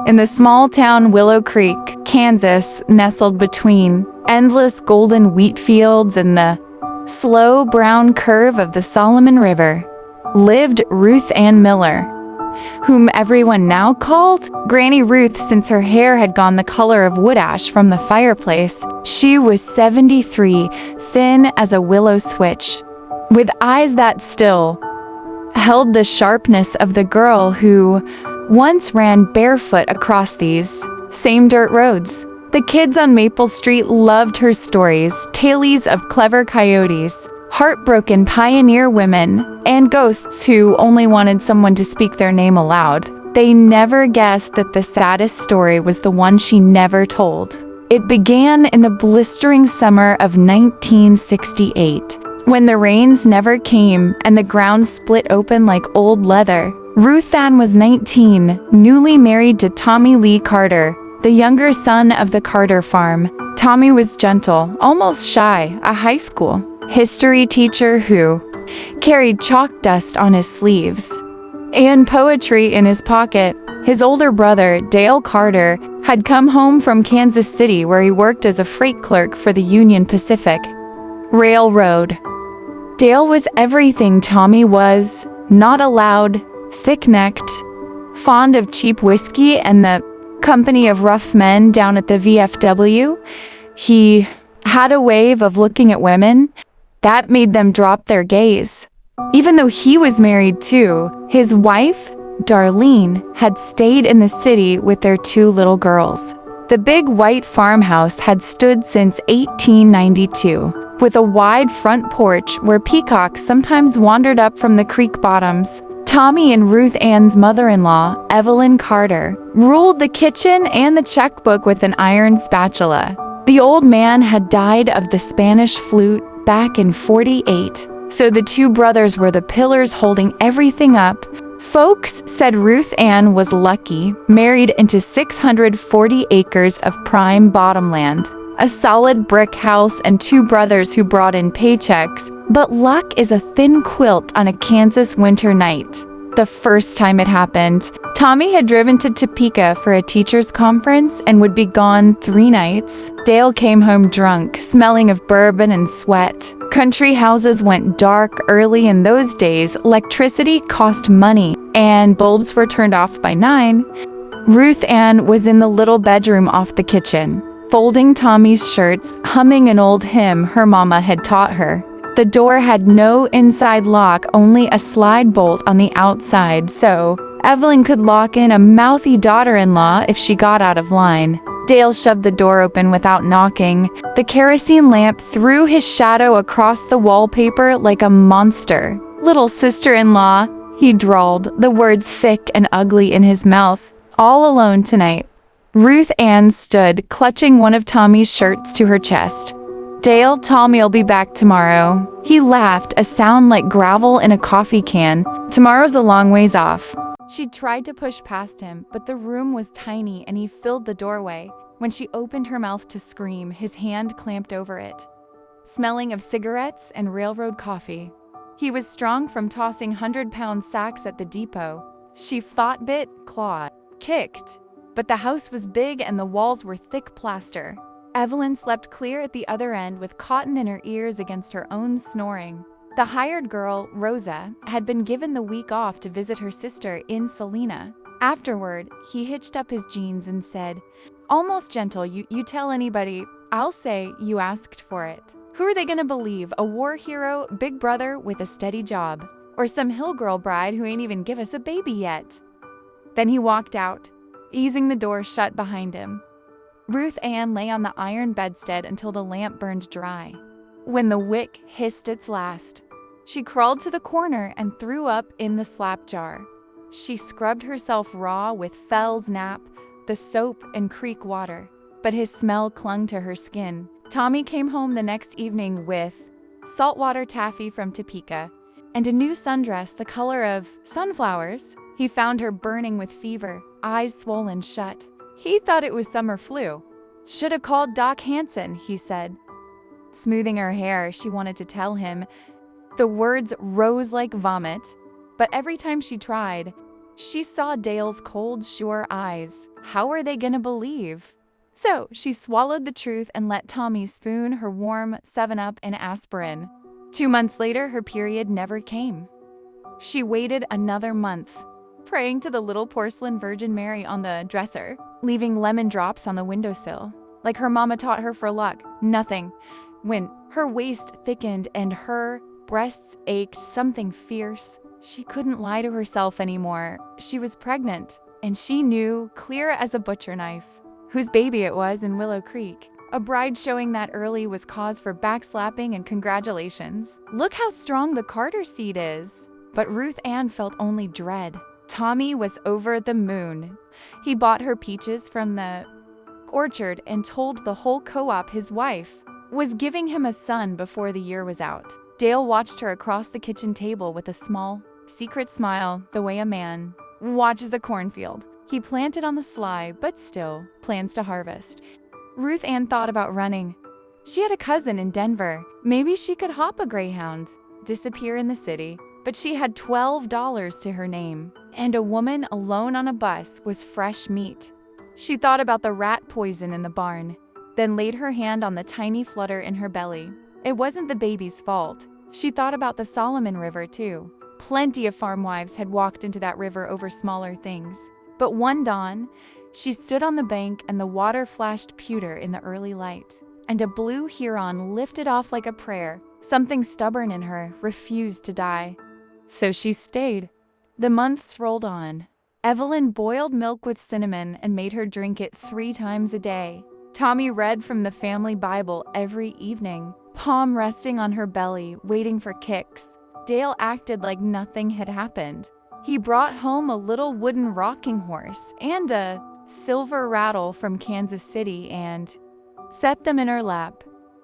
in the small town Willow Creek, Kansas, nestled between endless golden wheat fields and the slow brown curve of the Solomon River, lived Ruth Ann Miller, whom everyone now called Granny Ruth since her hair had gone the color of wood ash from the fireplace. She was 73, thin as a willow switch, with eyes that still held the sharpness of the girl who once ran barefoot across these same dirt roads. The kids on Maple Street loved her stories, tales of clever coyotes, heartbroken pioneer women, and ghosts who only wanted someone to speak their name aloud. They never guessed that the saddest story was the one she never told. It began in the blistering summer of 1968, when the rains never came and the ground split open like old leather. Ruth Ann was 19, newly married to Tommy Lee Carter, the younger son of the Carter farm. Tommy was gentle, almost shy, a high school history teacher who carried chalk dust on his sleeves and poetry in his pocket. His older brother, Dale Carter, had come home from Kansas City where he worked as a freight clerk for the Union Pacific Railroad. Dale was everything Tommy was, not allowed, thick-necked, fond of cheap whiskey and the company of rough men down at the VFW. He had a wave of looking at women that made them drop their gaze. Even though he was married too, his wife, Darlene, had stayed in the city with their 2 little girls. The big white farmhouse had stood since 1892, with a wide front porch where peacocks sometimes wandered up from the creek bottoms. Tommy and Ruth Ann's mother-in-law, Evelyn Carter, ruled the kitchen and the checkbook with an iron spatula. The old man had died of the Spanish flu back in '48, so the 2 brothers were the pillars holding everything up. Folks said Ruth Ann was lucky, married into 640 acres of prime bottomland, a solid brick house, and 2 brothers who brought in paychecks. But luck is a thin quilt on a Kansas winter night. The first time it happened, Tommy had driven to Topeka for a teacher's conference and would be gone 3 nights. Dale came home drunk, smelling of bourbon and sweat. Country houses went dark early in those days. Electricity cost money, and bulbs were turned off by 9. Ruth Ann was in the little bedroom off the kitchen, folding Tommy's shirts, humming an old hymn her mama had taught her. The door had no inside lock, only a slide bolt on the outside, so Evelyn could lock in a mouthy daughter-in-law if she got out of line. Dale shoved the door open without knocking. The kerosene lamp threw his shadow across the wallpaper like a monster. "Little sister-in-law," he drawled, the word thick and ugly in his mouth. "All alone tonight." Ruth Ann stood, clutching one of Tommy's shirts to her chest. "Dale, Tommy'll be back tomorrow." He laughed, a sound like gravel in a coffee can. "Tomorrow's a long ways off." She tried to push past him, but the room was tiny and he filled the doorway. When she opened her mouth to scream, his hand clamped over it, smelling of cigarettes and railroad coffee. He was strong from tossing 100-pound sacks at the depot. She fought, bit, clawed, kicked, but the house was big and the walls were thick plaster. Evelyn slept clear at the other end with cotton in her ears against her own snoring. The hired girl, Rosa, had been given the week off to visit her sister in Salina. Afterward, he hitched up his jeans and said, almost gentle, you tell anybody, I'll say you asked for it. Who are they gonna believe, a war hero, big brother with a steady job? Or some hillgirl bride who ain't even give us a baby yet?" Then he walked out, easing the door shut behind him. Ruth Ann lay on the iron bedstead until the lamp burned dry. When the wick hissed its last, she crawled to the corner and threw up in the slap jar. She scrubbed herself raw with Fell's Nap, the soap and creek water, but his smell clung to her skin. Tommy came home the next evening with saltwater taffy from Topeka and a new sundress the color of sunflowers. He found her burning with fever, eyes swollen shut. He thought it was summer flu. "Should have called Doc Hansen," he said. Smoothing her hair, she wanted to tell him. The words rose like vomit, but every time she tried, She saw Dale's cold, sure eyes. How were they gonna believe? So she swallowed the truth and let Tommy spoon her warm 7-Up and aspirin. 2 months later, her period never came. She waited another month, praying to the little porcelain Virgin Mary on the dresser, leaving lemon drops on the windowsill. Like her mama taught her for luck, nothing. When her waist thickened and her breasts ached, something fierce, she couldn't lie to herself anymore. She was pregnant, and she knew, clear as a butcher knife, whose baby it was in Willow Creek. A bride showing that early was cause for backslapping and congratulations. Look how strong the Carter seed is. But Ruth Ann felt only dread. Tommy was over the moon. He bought her peaches from the orchard and told the whole co-op his wife was giving him a son before the year was out. Dale watched her across the kitchen table with a small, secret smile, the way a man watches a cornfield. He planted on the sly, but still plans to harvest. Ruth Ann thought about running. She had a cousin in Denver. Maybe she could hop a Greyhound, disappear in the city. But she had $12 to her name, and a woman alone on a bus was fresh meat. She thought about the rat poison in the barn, then laid her hand on the tiny flutter in her belly. It wasn't the baby's fault. She thought about the Solomon River, too. Plenty of farm wives had walked into that river over smaller things. But one dawn, she stood on the bank and the water flashed pewter in the early light, and a blue heron lifted off like a prayer. Something stubborn in her refused to die. So she stayed. The months rolled on. Evelyn boiled milk with cinnamon and made her drink it 3 times a day. Tommy read from the family Bible every evening, palm resting on her belly, waiting for kicks. Dale acted like nothing had happened. He brought home a little wooden rocking horse and a silver rattle from Kansas City and set them in her lap,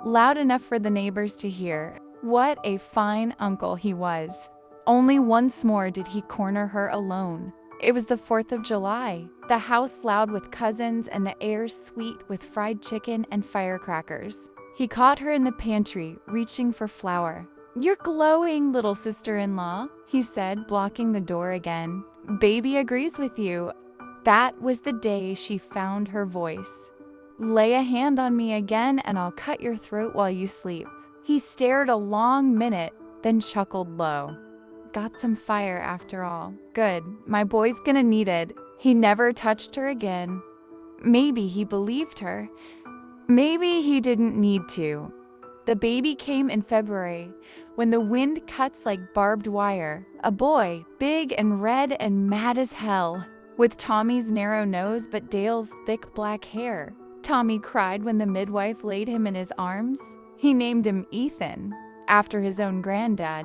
loud enough for the neighbors to hear. What a fine uncle he was. Only once more did he corner her alone. It was the 4th of July, the house loud with cousins and the air sweet with fried chicken and firecrackers. He caught her in the pantry, reaching for flour. "You're glowing, little sister-in-law," he said, blocking the door again. "Baby agrees with you." That was the day she found her voice. "Lay a hand on me again and I'll cut your throat while you sleep." He stared a long minute, then chuckled low. Got some fire after all. Good, my boy's gonna need it. He never touched her again. Maybe he believed her. Maybe he didn't need to. The baby came in February, when the wind cuts like barbed wire. A boy, big and red and mad as hell, with Tommy's narrow nose but Dale's thick black hair. Tommy cried when the midwife laid him in his arms. He named him Ethan, after his own granddad,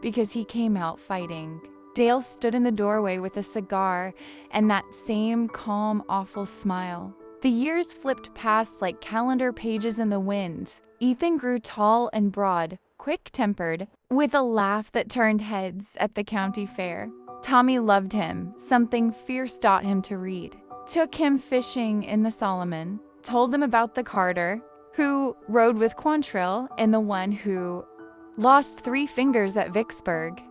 because he came out fighting. Dale stood in the doorway with a cigar and that same calm, awful smile. The years flipped past like calendar pages in the wind. Ethan grew tall and broad, quick-tempered, with a laugh that turned heads at the county fair. Tommy loved him. Something fierce taught him to read. Took him fishing in the Solomon. Told him about the Carter, who rode with Quantrill, and the one who lost 3 fingers at Vicksburg.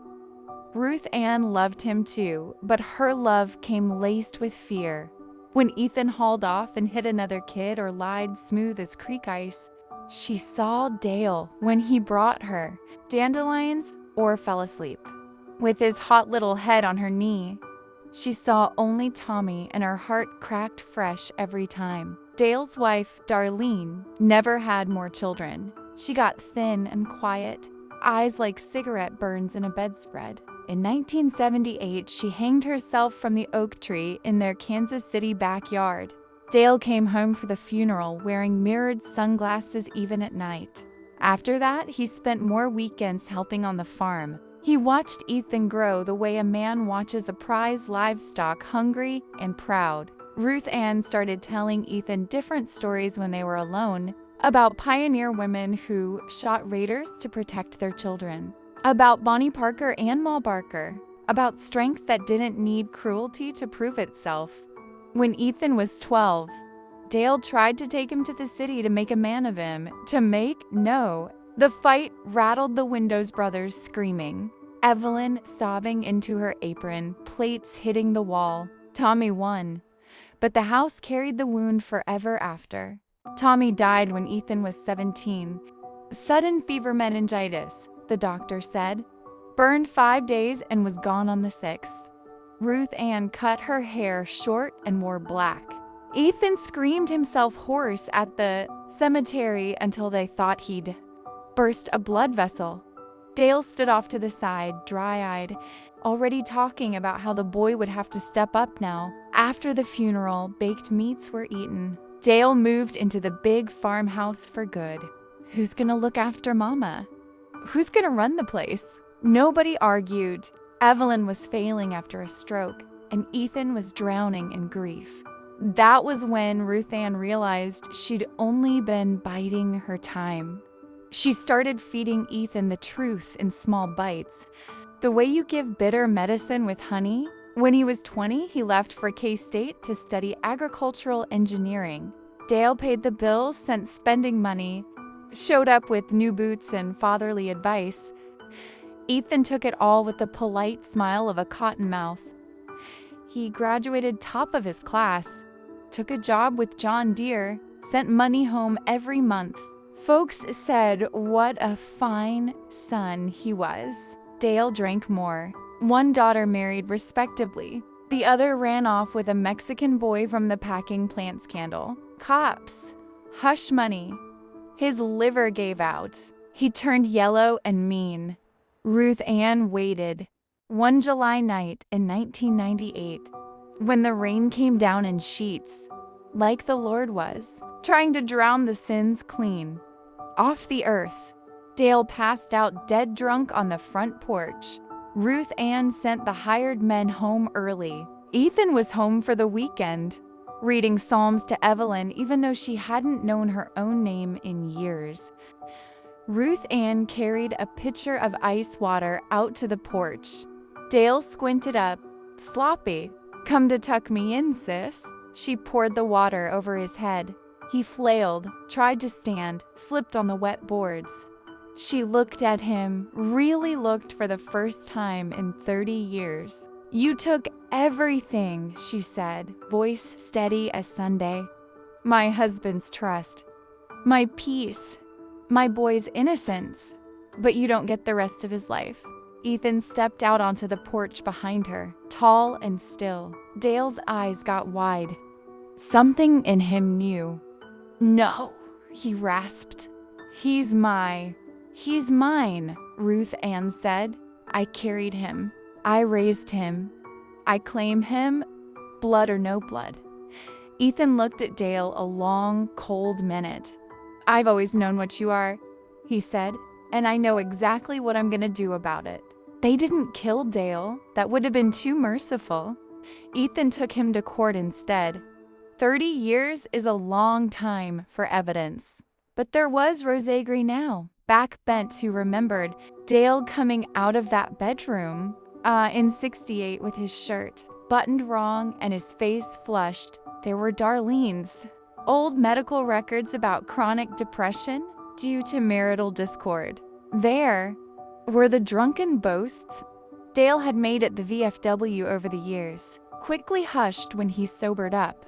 Ruth Ann loved him too, but her love came laced with fear. When Ethan hauled off and hit another kid or lied smooth as creek ice, she saw Dale when he brought her dandelions or fell asleep. With his hot little head on her knee, she saw only Tommy, and her heart cracked fresh every time. Dale's wife, Darlene, never had more children. She got thin and quiet, eyes like cigarette burns in a bedspread. In 1978, she hanged herself from the oak tree in their Kansas City backyard. Dale came home for the funeral wearing mirrored sunglasses even at night. After that, he spent more weekends helping on the farm. He watched Ethan grow the way a man watches a prize livestock, hungry and proud. Ruth Ann started telling Ethan different stories when they were alone, about pioneer women who shot raiders to protect their children, about Bonnie Parker and Ma Barker, about strength that didn't need cruelty to prove itself. When Ethan was 12, Dale tried to take him to the city to make a man of him. No. The fight rattled the windows, brothers screaming. Evelyn sobbing into her apron, plates hitting the wall. Tommy won. But the house carried the wound forever after. Tommy died when Ethan was 17. Sudden fever meningitis, the doctor said. Burned 5 days and was gone on the 6th. Ruth Ann cut her hair short and wore black. Ethan screamed himself hoarse at the cemetery until they thought he'd burst a blood vessel. Dale stood off to the side, dry-eyed, already talking about how the boy would have to step up now. After the funeral, baked meats were eaten. Dale moved into the big farmhouse for good. Who's gonna look after Mama? Who's gonna run the place? Nobody argued. Evelyn was failing after a stroke, and Ethan was drowning in grief. That was when Ruth Ann realized she'd only been biding her time. She started feeding Ethan the truth in small bites, the way you give bitter medicine with honey. When he was 20, he left for K-State to study agricultural engineering. Dale paid the bills, sent spending money, showed up with new boots and fatherly advice. Ethan took it all with the polite smile of a cottonmouth. He graduated top of his class, took a job with John Deere, sent money home every month. Folks said what a fine son he was. Dale drank more. One daughter married respectably. The other ran off with a Mexican boy from the packing plant scandal. Cops. Hush money. His liver gave out. He turned yellow and mean. Ruth Ann waited. One July night in 1998, when the rain came down in sheets, like the Lord was, trying to drown the sins clean. Off the earth, Dale passed out dead drunk on the front porch. Ruth Ann sent the hired men home early. Ethan was home for the weekend, reading Psalms to Evelyn even though she hadn't known her own name in years. Ruth Ann carried a pitcher of ice water out to the porch. Dale squinted up. Sloppy. Come to tuck me in, sis. She poured the water over his head. He flailed, tried to stand, slipped on the wet boards. She looked at him, really looked for the first time in 30 years. You took everything, she said, voice steady as Sunday. My husband's trust. My peace. My boy's innocence. But you don't get the rest of his life. Ethan stepped out onto the porch behind her, tall and still. Dale's eyes got wide. Something in him knew. No, he rasped. He's mine, Ruth Ann said. I carried him. I raised him. I claim him, blood or no blood. Ethan looked at Dale a long, cold minute. I've always known what you are, he said, and I know exactly what I'm gonna do about it. They didn't kill Dale. That would have been too merciful. Ethan took him to court instead. 30 years is a long time for evidence. But there was Rosegri now, backbent, who remembered Dale coming out of that bedroom in '68 with his shirt buttoned wrong and his face flushed. There were Darlene's old medical records about chronic depression due to marital discord. There were the drunken boasts Dale had made at the VFW over the years, quickly hushed when he sobered up.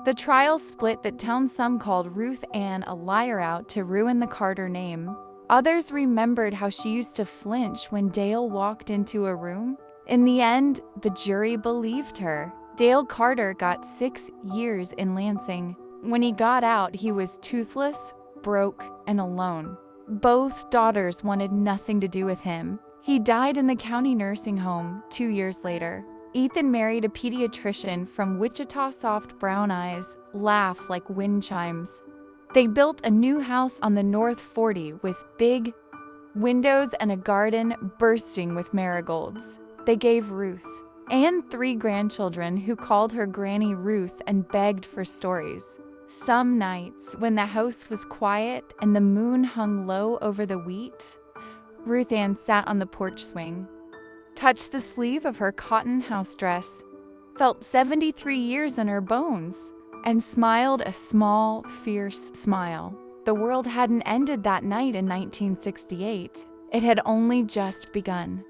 The trial split that town some called Ruth Ann a liar out to ruin the Carter name. Others remembered how she used to flinch when Dale walked into a room. In the end, the jury believed her. Dale Carter got 6 years in Lansing. When he got out, he was toothless, broke, and alone. Both daughters wanted nothing to do with him. He died in the county nursing home 2 years later. Ethan married a pediatrician from Wichita. Soft brown eyes laugh like wind chimes. They built a new house on the North 40 with big windows and a garden bursting with marigolds. They gave Ruth and 3 grandchildren who called her Granny Ruth and begged for stories. Some nights, when the house was quiet and the moon hung low over the wheat, Ruth Ann sat on the porch swing, touched the sleeve of her cotton house dress, felt 73 years in her bones, and smiled a small, fierce smile. The world hadn't ended that night in 1968. It had only just begun.